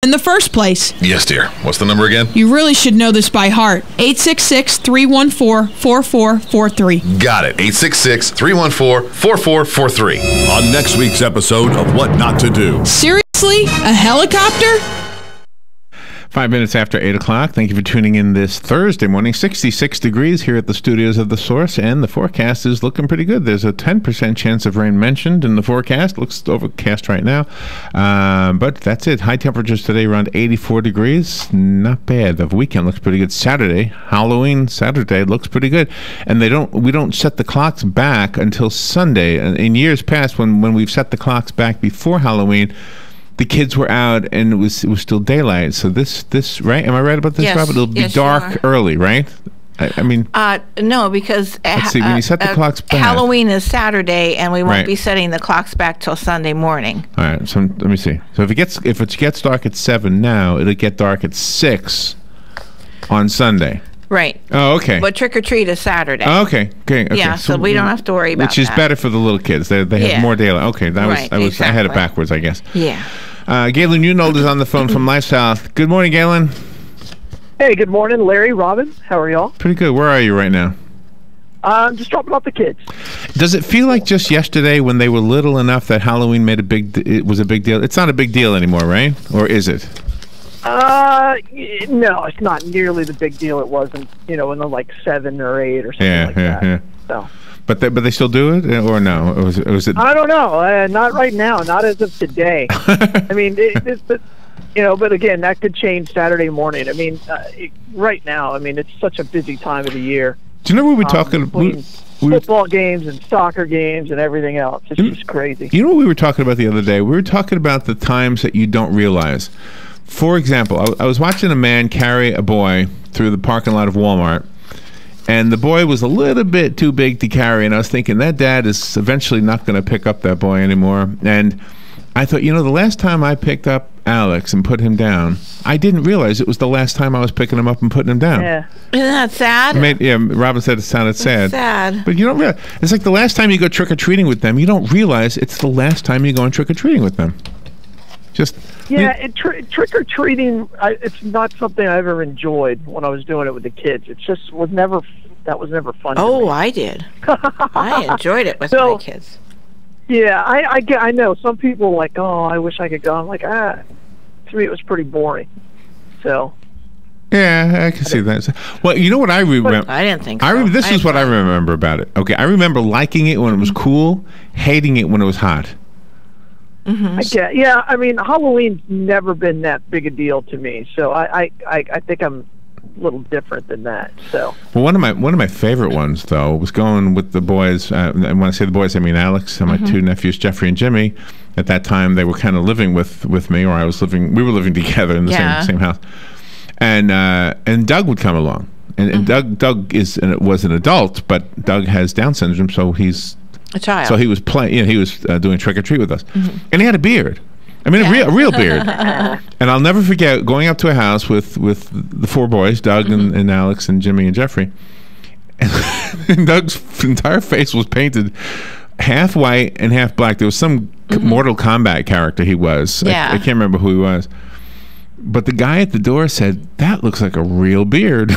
in the first place. Yes, dear. What's the number again? You really should know this by heart. 866-314-4443. Got it. 866-314-4443. On next week's episode of What Not to Do. Seriously? A helicopter? 5 minutes after 8 o'clock. Thank you for tuning in this Thursday morning. 66 degrees here at the studios of The Source, and the forecast is looking pretty good. There's a 10% chance of rain mentioned in the forecast. Looks overcast right now. But that's it. High temperatures today around 84 degrees. Not bad. The weekend looks pretty good. Saturday, Halloween Saturday, looks pretty good. And we don't set the clocks back until Sunday. In years past, when we've set the clocks back before Halloween, the kids were out and it was still daylight. So this right? Am I right about this, yes, Robert? It'll be dark early, right? I mean, no, because let's see. When you set the clocks back, Halloween is Saturday, and we won't be setting the clocks back till Sunday morning. All right. So let me see. So if it gets dark at 7 now, it'll get dark at 6 on Sunday. Right. Oh, okay. But trick or treat is Saturday. Oh, okay. Yeah, so we don't have to worry about that. Which is better for the little kids. They have more daylight. Okay, I had it backwards, I guess. Yeah. Galen Unold is on the phone from LifeSouth. Good morning, Galen. Hey, good morning, Larry, Robin. How are y'all? Pretty good. Where are you right now? I'm just dropping off the kids. Does it feel like just yesterday when they were little enough that Halloween it was a big deal? It's not a big deal anymore, right? Or is it? No, it's not nearly the big deal it was when they're like 7 or 8 or something like that. Yeah. So. But they still do it, or no? Or was it? I don't know. Not right now. Not as of today. I mean, but again, that could change Saturday morning. I mean, right now, I mean, it's such a busy time of the year. Do you know what we're talking about? Football games and soccer games and everything else. It's just crazy. You know what we were talking about the other day? We were talking about the times that you don't realize. For example, I was watching a man carry a boy through the parking lot of Walmart, and the boy was a little bit too big to carry, and I was thinking, that dad is eventually not going to pick up that boy anymore. And I thought, the last time I picked up Alex and put him down, I didn't realize it was the last time I was picking him up and putting him down. Yeah. Isn't that sad? Robin said it sounded sad. Sad. But you don't realize. It's like the last time you go trick-or-treating with them, you don't realize it's the last time you're going trick-or-treating with them. Trick-or-treating, it's not something I ever enjoyed when I was doing it with the kids. It just that was never fun to me. I did. I enjoyed it with my kids. Yeah, I know. Some people are like, oh, I wish I could go. I'm like, to me it was pretty boring. So. Yeah, I can see that. Well, you know what I remember? I didn't think so. This is what I remember about it. Okay, I remember liking it when it was cool, hating it when it was hot. Mm-hmm. Yeah, I mean, Halloween's never been that big a deal to me, so I think I'm a little different than that. So. Well, one of my favorite ones though was going with the boys. And when I say the boys, I mean Alex and my two nephews, Jeffrey and Jimmy. At that time, they were kind of living with me, or we were living together in the same house. And Doug would come along, and Doug was an adult, but Doug has Down syndrome, so he's a child. So he was playing. He was doing trick or treat with us, and he had a beard. I mean, a real beard. And I'll never forget going up to a house with the 4 boys, Doug and Alex and Jimmy and Jeffrey, and Doug's entire face was painted half white and half black. There was some Mortal Kombat character he was. Yeah. I can't remember who he was. But the guy at the door said, "That looks like a real beard."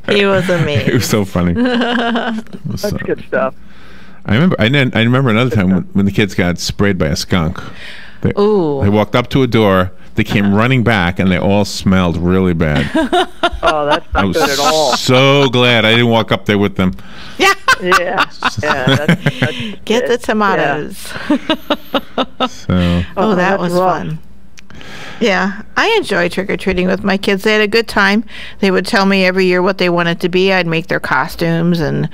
He was amazing. It was so funny. That's good stuff. I remember another time when the kids got sprayed by a skunk. They walked up to a door. They came running back, and they all smelled really bad. Oh, that's not good at all. So glad I didn't walk up there with them. Yeah. That's Get the tomatoes. Yeah. That was fun. Yeah, I enjoy trick-or-treating with my kids. They had a good time. They would tell me every year what they wanted to be. I'd make their costumes, and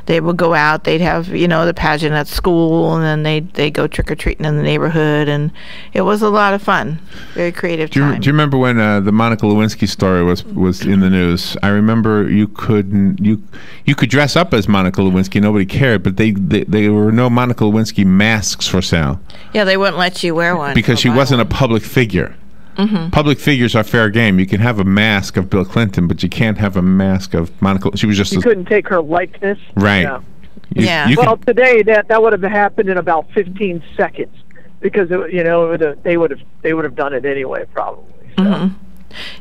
they would go out. They'd have, the pageant at school, and then they'd go trick-or-treating in the neighborhood, and it was a lot of fun. Very creative time. Do you remember when the Monica Lewinsky story was in the news? I remember you could dress up as Monica Lewinsky. Nobody cared, but there were no Monica Lewinsky masks for sale. Yeah, they wouldn't let you wear one. Because she wasn't a public figure. Public figures are fair game. You can have a mask of Bill Clinton, but you can't have a mask of Monica. She was just. You couldn't take her likeness. Right. Yeah. Well, today that would have happened in about 15 seconds because they would have done it anyway, probably. So. Mm-hmm.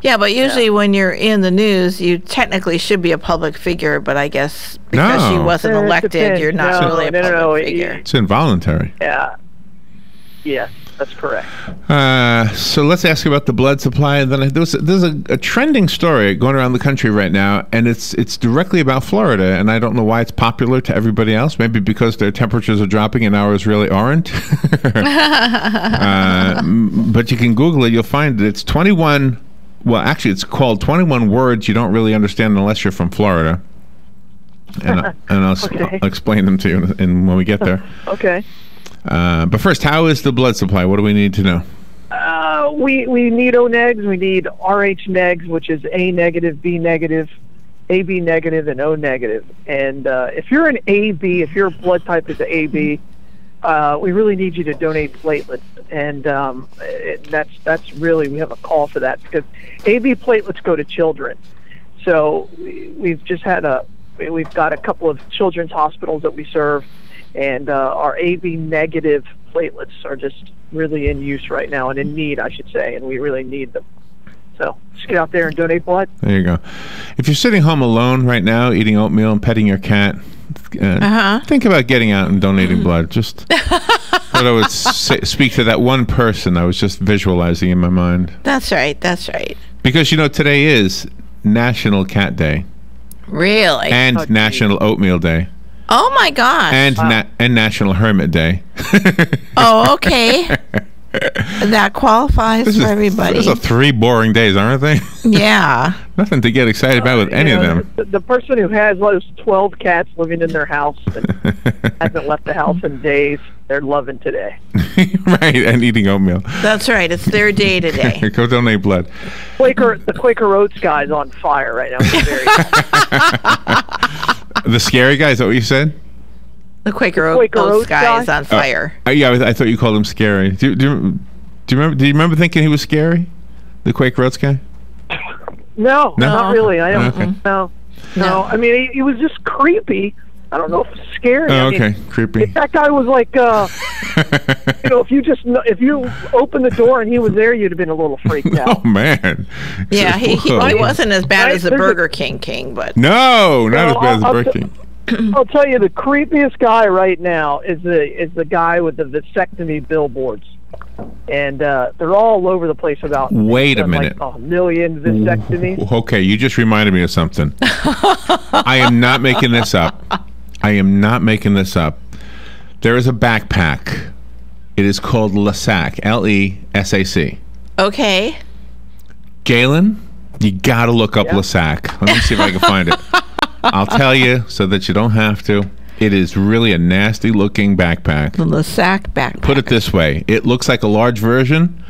Yeah, but usually when you're in the news, you technically should be a public figure, but I guess because she wasn't It elected, depends. you're not really a public figure. It's involuntary. Yeah. Yes, that's correct. So let's ask about the blood supply. And then there's a trending story going around the country right now, and it's directly about Florida. And I don't know why it's popular to everybody else. Maybe because their temperatures are dropping and ours really aren't. But you can Google it. You'll find it. It's 21. Well, actually, it's called 21 words you don't really understand unless you're from Florida. And I'll explain them to you when we get there. Okay. But first, how is the blood supply? What do we need to know? We need O negs. We need RH negs, which is A negative, B negative, AB negative, and O negative. And if you're an AB, if your blood type is AB, we really need you to donate platelets. And that's really, we have a call for that because AB platelets go to children. So we've got a couple of children's hospitals that we serve. And our AB negative platelets are just really in use right now and in need, I should say, and we really need them. So just get out there and donate blood. There you go. If you're sitting home alone right now, eating oatmeal and petting your cat, think about getting out and donating blood. Just what I would speak to that one person I was just visualizing in my mind. That's right. That's right. Because, today is National Cat Day. Really? And National Oatmeal Day. Oh my gosh! And National Hermit Day. Oh, okay. That qualifies for everybody. Those are 3 boring days, aren't they? Yeah. Nothing to get excited about with any of them. The person who has those 12 cats living in their house and hasn't left the house in days, they're loving today. Right, and eating oatmeal. That's right. It's their day today. Go donate blood. The Quaker Oats guy's on fire right now. The scary guy, is that what you said? The Quaker Oats guy is on fire. Yeah, I thought you called him scary. Do you remember thinking he was scary? The Quaker Oats guy? No, not really. I don't. Okay. No. I mean, he was just creepy. I don't know if it's scary. Oh, I mean, okay, creepy. If that guy was like, if you opened the door and he was there, you'd have been a little freaked out. Oh man. Yeah, he wasn't as bad as the Burger King, but no, not as bad as the Burger King. I'll tell you, the creepiest guy right now is the guy with the vasectomy billboards, and they're all over the place about. Wait a minute. Like 1 million vasectomies. Okay, you just reminded me of something. I am not making this up. There is a backpack. It is called LeSac, LESAC. Okay. Galen, you gotta look up LeSac. Let me see if I can find it. I'll tell you so that you don't have to. It is really a nasty looking backpack. The LeSac backpack. Put it this way. It looks like a large version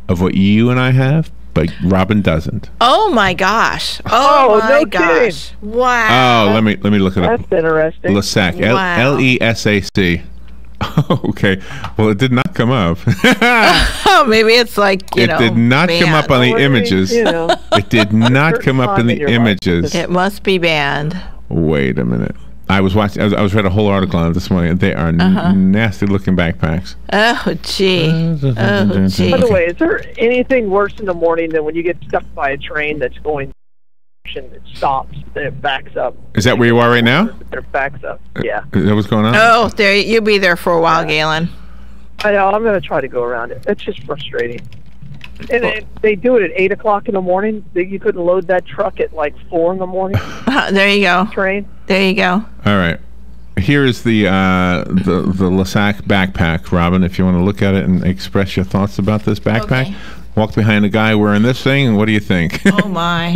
of what you and I have, but Robin doesn't. Oh my gosh. Oh my gosh. Kidding. Wow. Oh, let me look it up. That's interesting. LeSac. Wow. LESAC. Oh, okay. Well, it did not come up. Oh, maybe it's like, it did not come up on the images. It did not come up in the images. It must be banned. Wait a minute. I was watching. I was read a whole article on it this morning. They are nasty looking backpacks. Oh gee. Oh gee. By the way, is there anything worse in the morning than when you get stuck by a train that's going? It stops, then it backs up. Is that where you are right now? It backs up. Yeah. Is that what's going on? Oh, there you'll be there for a while, Galen. I know. I'm going to try to go around it. It's just frustrating. And they do it at 8 o'clock in the morning. You couldn't load that truck at like 4 in the morning. There you go. Train. There you go. All right. Here is the LeSac backpack, Robin. If you want to look at it and express your thoughts about this backpack, walk behind a guy wearing this thing, and what do you think? Oh my!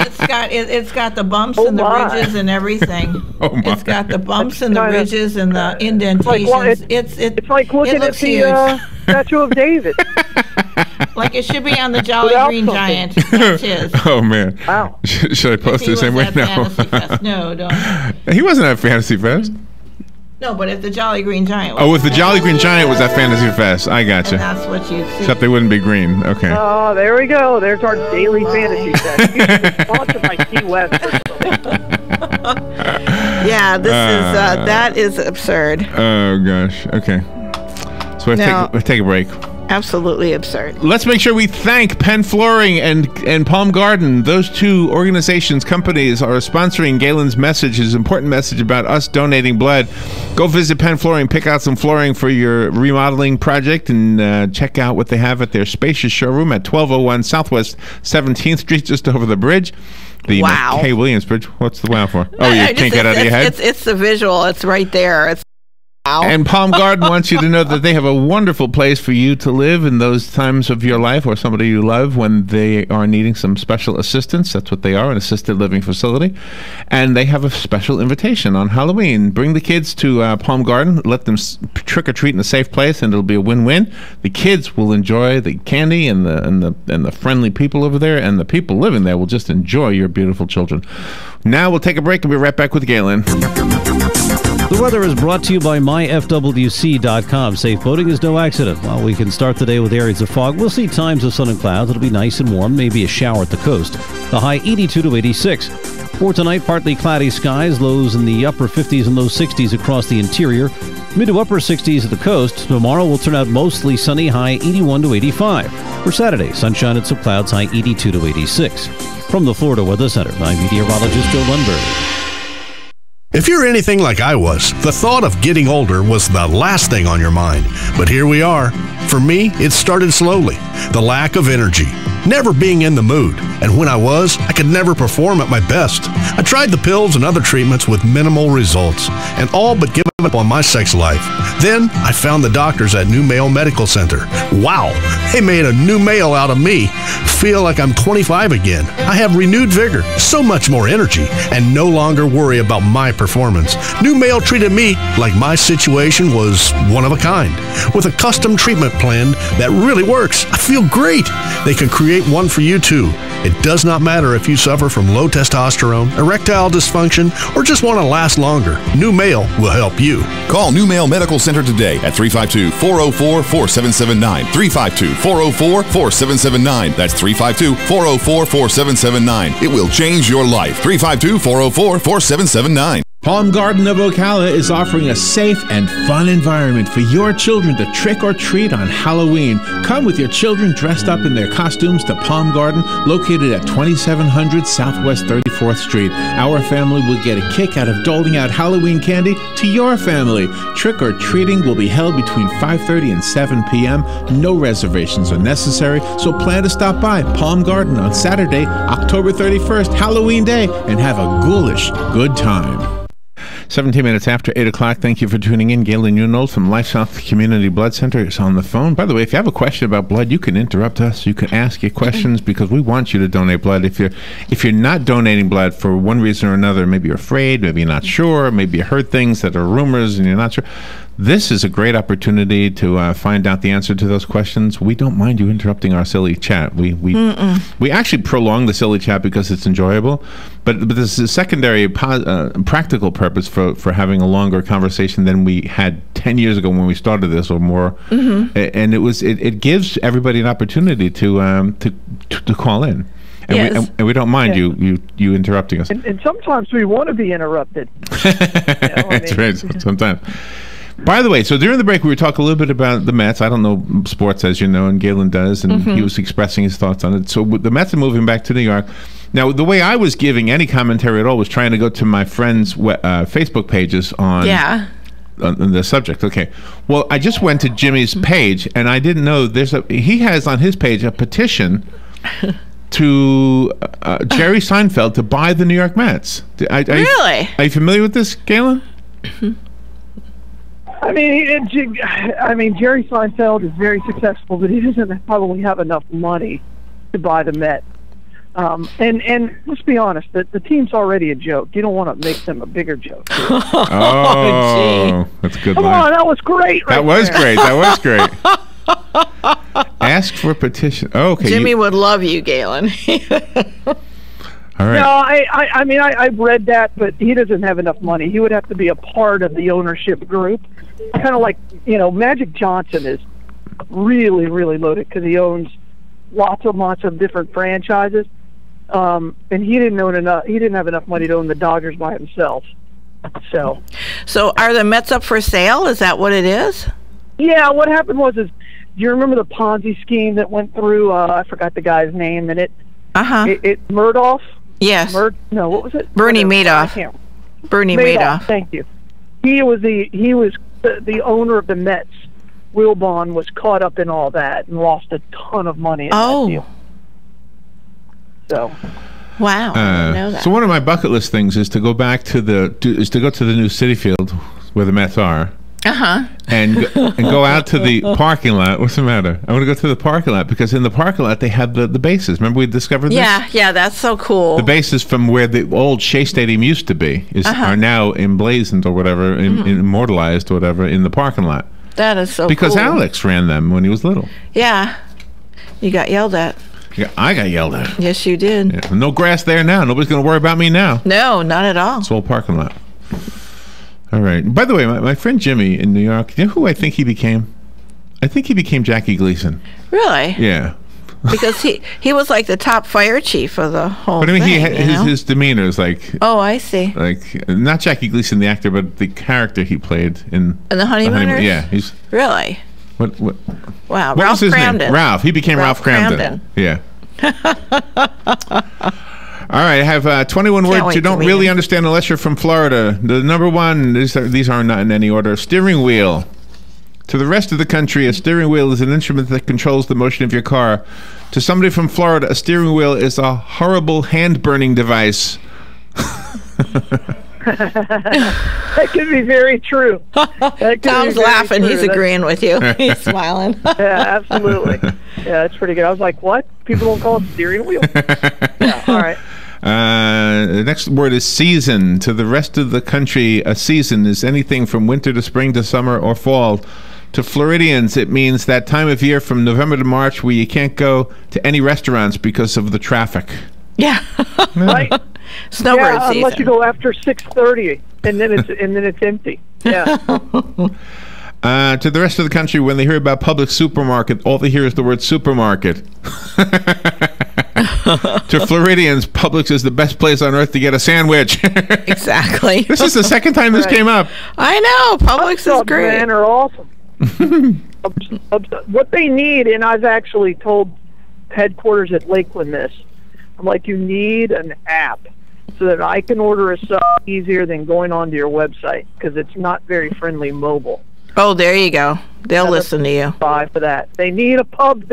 It's got the bumps and the ridges and everything. Oh my! It's got the bumps and the ridges and the indentations. It's like looking at the Statue of David. Like it should be on the Jolly Green Giant. That's his. Oh man! Wow. Should I post this anyway? No. No, don't. He wasn't at Fantasy Fest. No, but if the Jolly Green Giant was... Oh, if the Jolly Green Giant was at Fantasy Fest. I gotcha. And that's what you'd see. Except they wouldn't be green. Okay. Oh, there we go. There's our daily Fantasy Fest. Sponsored by Key West. Yeah, that is absurd. Oh, gosh. Okay. So we'll take a break. Absolutely absurd. Let's make sure we thank Penn Flooring and Palm Garden. Those two organizations, companies, are sponsoring Galen's message, his important message about us donating blood. Go visit Penn Flooring, pick out some flooring for your remodeling project, and check out what they have at their spacious showroom at 1201 Southwest 17th Street, just over the bridge. The Wow. McKay Williams Bridge. What's the wow for? Oh, you can't get out of your head? It's the visual. It's right there. It's wow. And Palm Garden wants you to know that they have a wonderful place for you to live in those times of your life, or somebody you love when they are needing some special assistance. That's what they are, an assisted living facility. And they have a special invitation on Halloween. Bring the kids to Palm Garden. Let them trick-or-treat in a safe place, and it'll be a win-win. The kids will enjoy the candy and the friendly people over there, and the people living there will just enjoy your beautiful children. Now we'll take a break and be right back with Galen. The weather is brought to you by myfwc.com. Safe boating is no accident. Well, we can start the day with areas of fog. We'll see times of sun and clouds. It'll be nice and warm, maybe a shower at the coast. The high 82 to 86. For tonight, partly cloudy skies, lows in the upper 50s and low 60s across the interior. Mid to upper 60s at the coast. Tomorrow will turn out mostly sunny, high 81 to 85. For Saturday, sunshine and some clouds, high 82 to 86. From the Florida Weather Center, I'm meteorologist Joe Lundberg. If you're anything like I was, the thought of getting older was the last thing on your mind. But here we are. For me, it started slowly. The lack of energy, never being in the mood. And when I was, I could never perform at my best. I tried the pills and other treatments with minimal results, and all but given up on my sex life. Then I found the doctors at New Male Medical Center. Wow, they made a new male out of me. Feel like I'm 25 again. I have renewed vigor, so much more energy, and no longer worry about my performance. New Male treated me like my situation was one of a kind, with a custom treatment plan that really works. I feel great. They can create one for you too. It does not matter if you suffer from low testosterone, erectile dysfunction, or just want to last longer. New Male will help you. Call New Male Medical Center today at 352-404-4779. 352-404-4779. That's 352-404-4779. It will change your life. 352-404-4779. Palm Garden of Ocala is offering a safe and fun environment for your children to trick or treat on Halloween. Come with your children dressed up in their costumes to Palm Garden, located at 2700 Southwest 34th Street. Our family will get a kick out of doling out Halloween candy to your family. Trick or treating will be held between 5:30 and 7 p.m. No reservations are necessary, so plan to stop by Palm Garden on Saturday, October 31st, Halloween Day, and have a ghoulish good time. 17 minutes after 8 o'clock. Thank you for tuning in. Galen Unold from LifeSouth Community Blood Center is on the phone. By the way, if you have a question about blood, you can interrupt us. You can ask your questions because we want you to donate blood. If you're not donating blood for one reason or another, maybe you're afraid, maybe you're not sure, maybe you heard things that are rumors and you're not sure, this is a great opportunity to find out the answer to those questions. We don't mind you interrupting our silly chat. We actually prolong the silly chat because it's enjoyable, but this is a secondary practical purpose for having a longer conversation than we had 10 years ago when we started this or more. And it gives everybody an opportunity to call in. And, Yes. we don't mind you interrupting us. And sometimes we want to be interrupted. That's right, sometimes. By the way, so during the break, we were talking a little bit about the Mets. I don't know sports, as you know, and Galen does, and he was expressing his thoughts on it. So the Mets are moving back to New York. Now, the way I was giving any commentary at all was trying to go to my friends' Facebook pages on the subject. Okay. Well, I just went to Jimmy's page, and I didn't know he has on his page a petition to Jerry Seinfeld to buy the New York Mets. Really? Are you familiar with this, Galen? I mean, Jerry Seinfeld is very successful, but he doesn't probably have enough money to buy the Mets. And let's be honest, the team's already a joke. You don't want to make them a bigger joke. Oh, that's a good Come line. on, that was great. That was great. Ask for a petition. Oh, okay. Jimmy would love you, Galen. All right. No, I mean, I've read that, but he doesn't have enough money. He would have to be a part of the ownership group. Kind of like, Magic Johnson is really, really loaded because he owns lots of different franchises. And he didn't own enough. He didn't have enough money to own the Dodgers by himself. So So are the Mets up for sale? Is that what it is? Yeah, what happened was, do you remember the Ponzi scheme that went through? I forgot the guy's name, and it Murdoch. Yes. No, what was it? Bernie Madoff. Bernie Madoff. Thank you. He was the owner of the Mets. Wilbon was caught up in all that and lost a ton of money in that deal. So. Wow. I didn't know that. So one of my bucket list things is to go back to go to the new Citi Field where the Mets are. And go out to the parking lot. What's the matter? I want to go to the parking lot because in the parking lot they have the bases. Remember we discovered this? Yeah, that's so cool. The bases from where the old Shea Stadium used to be are now emblazoned or whatever, immortalized or whatever in the parking lot. That is so because cool. Alex ran them when he was little. Yeah. You got yelled at. Yeah, I got yelled at. Yes, you did. Yeah. No grass there now. Nobody's going to worry about me now. No, not at all. It's all parking lot. All right. By the way, my friend Jimmy in New York, you know who I think he became? I think he became Jackie Gleason. Really? Yeah. Because he was like the top fire chief of the whole thing. But I mean, thing, his demeanor is like... Oh, I see. Like, not Jackie Gleason, the actor, but the character he played in... And the Honeymooners? Yeah. He's... Really? What? Wow. What Ralph was his Cramden. Name? Ralph. He became Ralph Cramden. Yeah. All right, I have 21 words you don't really understand unless you're from Florida. The number one, these are not in any order. Steering wheel. To the rest of the country, a steering wheel is an instrument that controls the motion of your car. To somebody from Florida, a steering wheel is a horrible hand-burning device. That could be very true. Tom's laughing. He's agreeing with you. He's smiling. Yeah, absolutely. Yeah, that's pretty good. I was like, what? People don't call it steering wheel? Yeah, all right. The next word is season. To the rest of the country, a season is anything from winter to spring to summer or fall. To Floridians, it means that time of year from November to March where you can't go to any restaurants because of the traffic. Yeah. Right. Snowbird season. Unless you go after 6:30 and then it's empty. Yeah. To the rest of the country, when they hear about public supermarket, all they hear is the word supermarket. To Floridians, Publix is the best place on earth to get a sandwich. Exactly. This is the second time this came up. I know. Publix is great. Man, are awesome. What they need, and I've actually told headquarters at Lakeland this, I'm like, you need an app so that I can order a sub easier than going onto your website because it's not very friendly mobile. Oh, there you go. They'll listen to you. Buy for that. They need a pub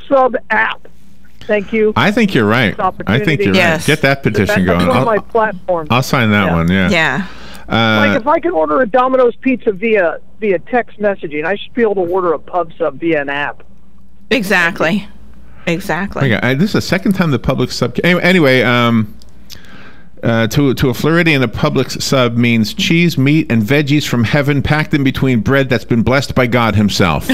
sub app. Thank you. I think you're right. I think you're right. Get that petition going. That's on my platform. I'll sign that one. Yeah. Yeah. Like if I can order a Domino's pizza via text messaging, I should be able to order a pub sub via an app. Exactly. Exactly. Okay, this is the second time the Publix sub. Anyway, to a Floridian, a Publix sub means cheese, meat, and veggies from heaven packed in between bread that's been blessed by God Himself.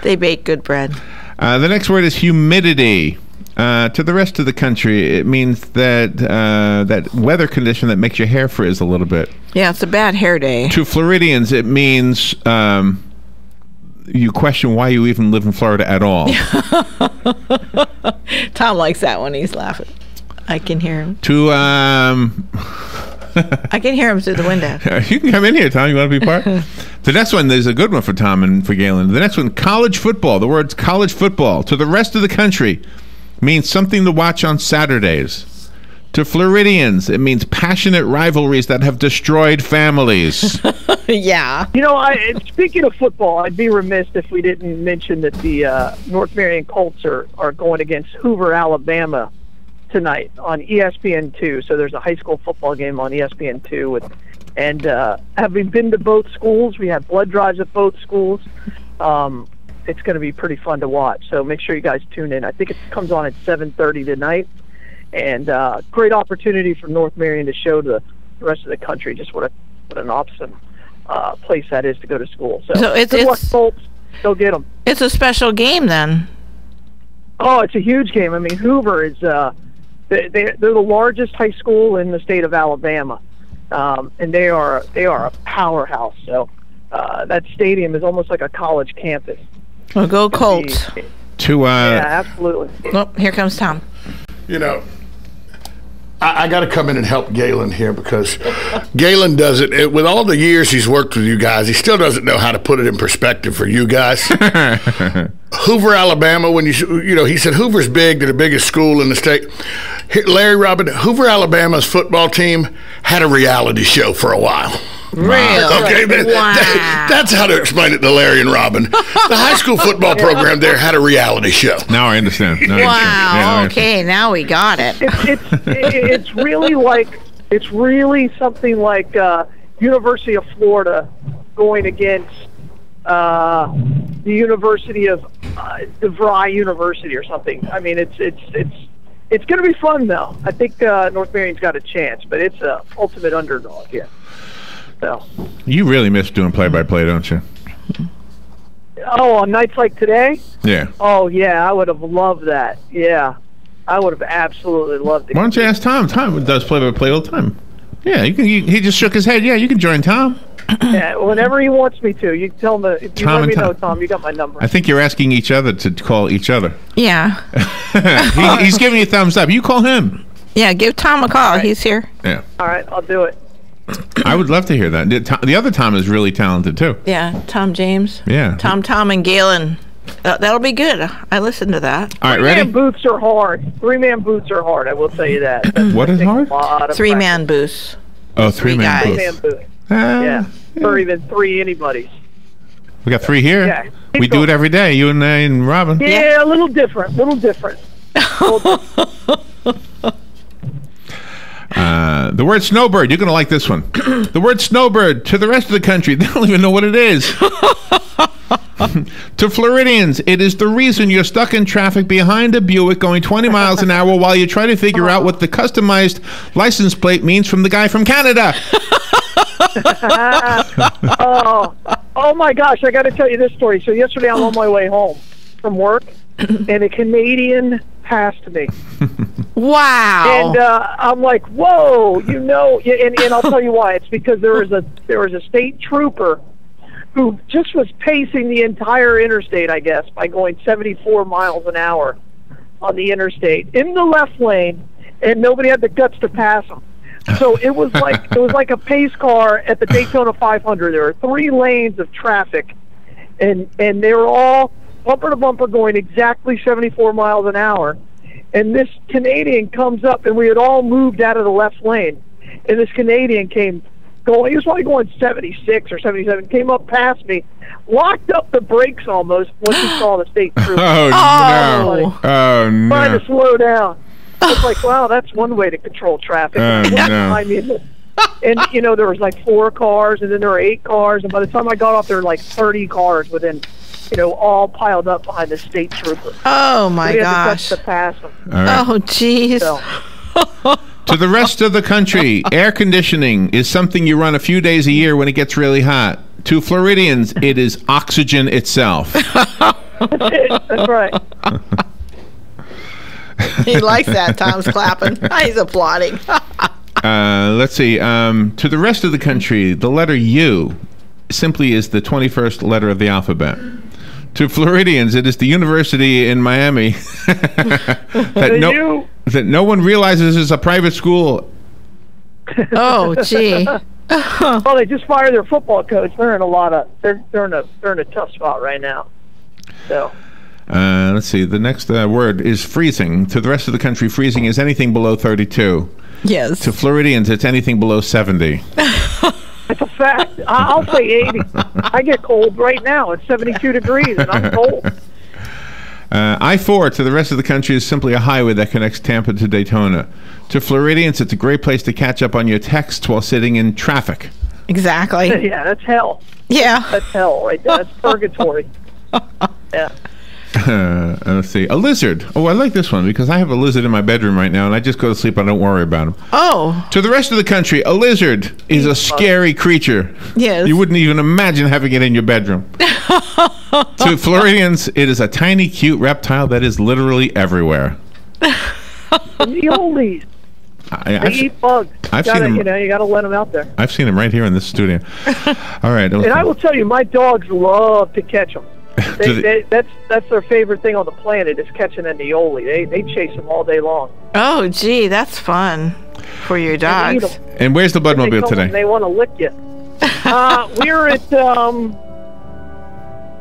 They bake good bread. The next word is humidity. To the rest of the country, it means that that weather condition that makes your hair frizz a little bit. Yeah, it's a bad hair day. To Floridians, it means you question why you even live in Florida at all. Tom likes that one. He's laughing. I can hear him. I can hear him through the window. You can come in here, Tom. You want to be part? The next one, there's a good one for Tom and for Galen. The next one, college football. The word college football. To the rest of the country, means something to watch on Saturdays. To Floridians, it means passionate rivalries that have destroyed families. Yeah. You know, speaking of football, I'd be remiss if we didn't mention that the North Marion Colts are going against Hoover, Alabama tonight on ESPN2. So there's a high school football game on ESPN2. And having been to both schools, we have blood drives at both schools. It's going to be pretty fun to watch. So make sure you guys tune in. I think it comes on at 7:30 tonight. And great opportunity for North Marion to show the rest of the country just what an awesome place that is to go to school. So it's Colts, go get them. It's a special game then. Oh, it's a huge game. I mean, Hoover is they're the largest high school in the state of Alabama, and they are a powerhouse. So that stadium is almost like a college campus. Well, go Colts. Yeah, absolutely. Oh, here comes Tom. You know, I got to come in and help Galen here because Galen does it with all the years he's worked with you guys. He still doesn't know how to put it in perspective for you guys. Hoover, Alabama. When he said Hoover's big, they're the biggest school in the state. Larry Robin, Hoover, Alabama's football team had a reality show for a while. Really? Okay, that's how to explain it to Larry and Robin. The high school football program there had a reality show. Now I understand. Wow. Okay, now we got it. It's really something like University of Florida going against the University of DeVry University or something. I mean, it's going to be fun though. I think North Marion's got a chance, but it's a ultimate underdog. Yeah. So. You really miss doing play-by-play, don't you? Oh, on nights like today? Yeah. Oh, yeah, I would have loved that. Yeah, I would have absolutely loved it. Why don't you ask Tom? Tom does play-by-play all the time. Yeah, he just shook his head. Yeah, you can join Tom. Yeah, whenever he wants me to. You tell him, if you let me know, Tom, you got my number. I think you're asking each other to call each other. Yeah. He's giving you a thumbs up. You call him. Yeah, give Tom a call. Right. He's here. Yeah. All right, I'll do it. I would love to hear that. The other Tom is really talented, too. Yeah, Tom James. Yeah. Tom, and Galen. That'll be good. I listened to that. All right, ready? Three-man booths are hard. Three-man booths are hard, I will tell you that. What is hard? Three-man booths. Oh, three-man booths. Three-man booth. Yeah. Or even three anybody's. We got three here. Yeah. We do it every day, you and I and Robin. Yeah, a little different. The word snowbird, you're going to like this one. The word snowbird, to the rest of the country, they don't even know what it is. To Floridians, it is the reason you're stuck in traffic behind a Buick going 20 miles an hour while you try to figure out what the customized license plate means from the guy from Canada. Oh my gosh, I got to tell you this story. So yesterday I'm on my way home from work, and a Canadian passed me. Wow. And I'm like, whoa, and I'll tell you why. It's because there was a state trooper who just was pacing the entire interstate, I guess, by going 74 miles an hour on the interstate in the left lane, and nobody had the guts to pass him. So it was like a pace car at the Daytona 500. There were 3 lanes of traffic, and they were all bumper to bumper going exactly 74 miles an hour. And this Canadian comes up, and we had all moved out of the left lane. And this Canadian came going, he was probably going 76 or 77, came up past me, locked up the brakes almost once he saw the state trooper. Oh, no. Oh, no. Trying to slow down. I was like, wow, that's one way to control traffic. Oh, no. And, there was like 4 cars, and then there were 8 cars. And by the time I got off, there were like 30 cars within, all piled up behind the state trooper. Oh, my gosh. gosh. To pass them. Right. Oh, jeez. So. To the rest of the country, air conditioning is something you run a few days a year when it gets really hot. To Floridians, it is oxygen itself. That's right. He likes that. Tom's clapping. He's applauding. Let's see. To the rest of the country, the letter U simply is the 21st letter of the alphabet. To Floridians, it is the university in Miami that no one realizes is a private school. Oh, gee. Well, they just fired their football coach. They're in a tough spot right now. So. Let's see. The next word is freezing. To the rest of the country, freezing is anything below 32. Yes. To Floridians, it's anything below 70. It's a fact. I'll say 80. I get cold right now. It's 72 degrees, and I'm cold. I-4 to the rest of the country is simply a highway that connects Tampa to Daytona. To Floridians, it's a great place to catch up on your texts while sitting in traffic. Exactly. Yeah, that's hell. Yeah. That's hell right there. That's purgatory. Yeah. Let's see. A lizard. Oh, I like this one because I have a lizard in my bedroom right now, and I just go to sleep. I don't worry about him. Oh. To the rest of the country, a lizard is a scary creature. Yes. You wouldn't even imagine having it in your bedroom. To Floridians, it is a tiny, cute reptile that is literally everywhere. The oldies. They eat bugs. I've seen them. You got to let them out there. I've seen them right here in this studio. All right. And I will tell you, my dogs love to catch them. That's their favorite thing on the planet is catching an aioli. They chase them all day long. Oh, gee, that's fun. For your dogs. And where's the Bloodmobile today? They want to lick you.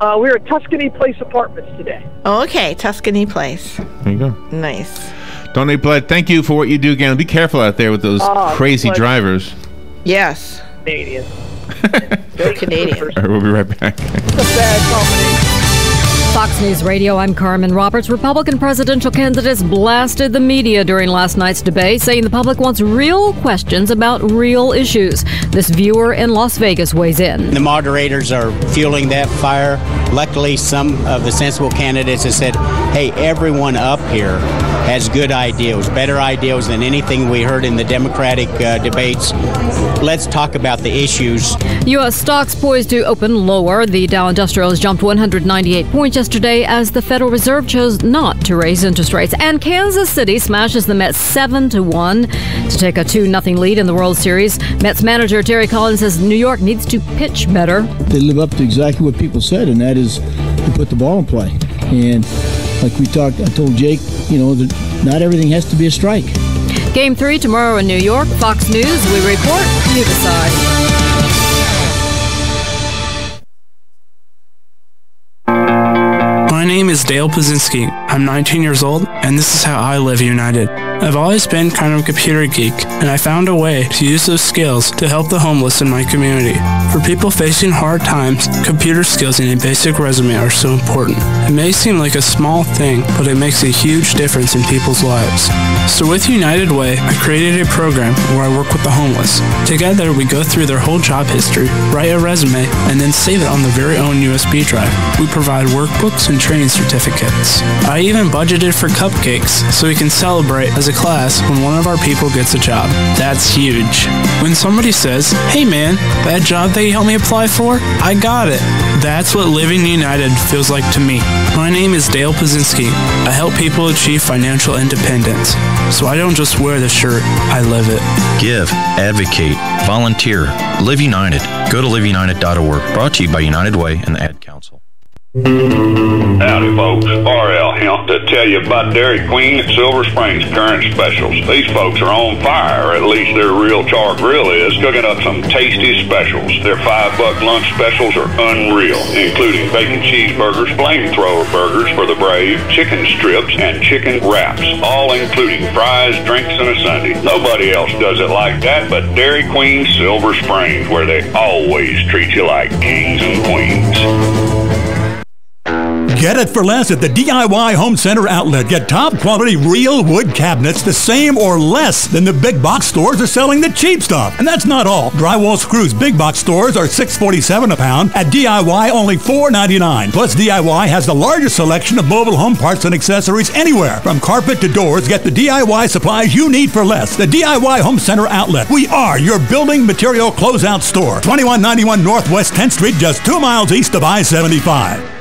We're at Tuscany Place Apartments today. Okay, Tuscany Place. There you go. Nice. Donate blood. Thank you for what you do, Galen. Be careful out there with those crazy drivers. Yes. Canadian. Go Canadian. All right, we'll be right back. It's a bad combination. Fox News Radio, I'm Carmen Roberts. Republican presidential candidates blasted the media during last night's debate, saying the public wants real questions about real issues. This viewer in Las Vegas weighs in. The moderators are fueling that fire. Luckily, some of the sensible candidates have said, hey, everyone up here has good ideas, better ideas than anything we heard in the Democratic debates. Let's talk about the issues. U.S. stocks poised to open lower. The Dow Industrials jumped 198 points yesterday as the Federal Reserve chose not to raise interest rates. And Kansas City smashes the Mets 7-1 to take a 2-0 lead in the World Series. Mets manager Terry Collins says New York needs to pitch better. They live up to exactly what people said, and that is to put the ball in play. And like I told Jake, that not everything has to be a strike. Game 3 tomorrow in New York. Fox News, we report, you decide. My name is Dale Pazinski. I'm 19 years old, and this is how I live united. I've always been kind of a computer geek, and I found a way to use those skills to help the homeless in my community. For people facing hard times, computer skills and a basic resume are so important. It may seem like a small thing, but it makes a huge difference in people's lives. So with United Way, I created a program where I work with the homeless. Together, we go through their whole job history, write a resume, and then save it on their very own USB drive. We provide workbooks and training certificates. I even budgeted for cupcakes so we can celebrate as a class when one of our people gets a job. That's huge. When somebody says, hey man, that job that you helped me apply for, I got it. That's what Living United feels like to me. My name is Dale Pazinski. I help people achieve financial independence. So I don't just wear the shirt, I live it. Give, advocate, volunteer, Live United. Go to liveunited.org. Brought to you by United Way and the Ad Council. Howdy folks, R.L. Hemp to tell you about Dairy Queen at Silver Springs current specials. These folks are on fire, or at least their real char grill is, cooking up some tasty specials. Their $5 lunch specials are unreal, including bacon cheeseburgers, flamethrower burgers for the brave, chicken strips, and chicken wraps, all including fries, drinks, and a sundae. Nobody else does it like that but Dairy Queen Silver Springs, where they always treat you like kings and queens. Get it for less at the DIY Home Center outlet. Get top quality real wood cabinets the same or less than the big box stores are selling the cheap stuff. And that's not all. Drywall screws big box stores are $6.47 a pound. At DIY only $4.99. Plus DIY has the largest selection of mobile home parts and accessories anywhere. From carpet to doors, get the DIY supplies you need for less. The DIY Home Center outlet. We are your building material closeout store. 2191 Northwest 10th Street, just 2 miles east of I-75.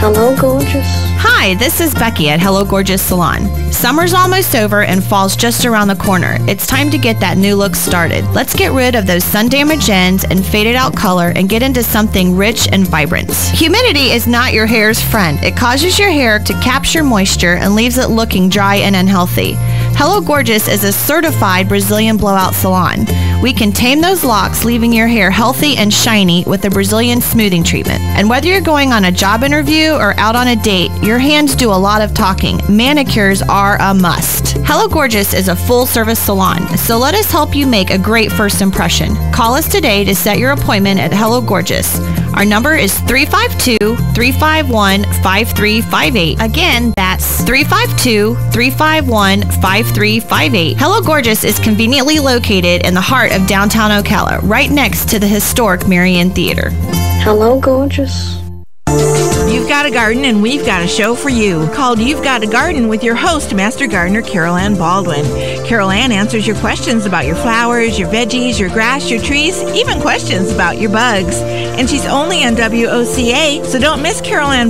Hello, gorgeous. Hi, this is Becky at Hello Gorgeous Salon. Summer's almost over and fall's just around the corner. It's time to get that new look started. Let's get rid of those sun-damaged ends and faded out color and get into something rich and vibrant. Humidity is not your hair's friend. It causes your hair to capture moisture and leaves it looking dry and unhealthy. Hello Gorgeous is a certified Brazilian blowout salon. We can tame those locks, leaving your hair healthy and shiny with a Brazilian smoothing treatment. And whether you're going on a job interview or out on a date, your hands do a lot of talking. Manicures are a must. Hello Gorgeous is a full-service salon, so let us help you make a great first impression. Call us today to set your appointment at Hello Gorgeous. Our number is 352-351-5358. Again, that's 352-351-5358. Hello Gorgeous is conveniently located in the heart of downtown Ocala, right next to the historic Marion Theater. Hello, gorgeous. You've got a garden and we've got a show for you called You've Got a Garden with your host, Master Gardener Carol Ann Baldwin. Carol Ann answers your questions about your flowers, your veggies, your grass, your trees, even questions about your bugs. And she's only on WOCA, so don't miss Carol Ann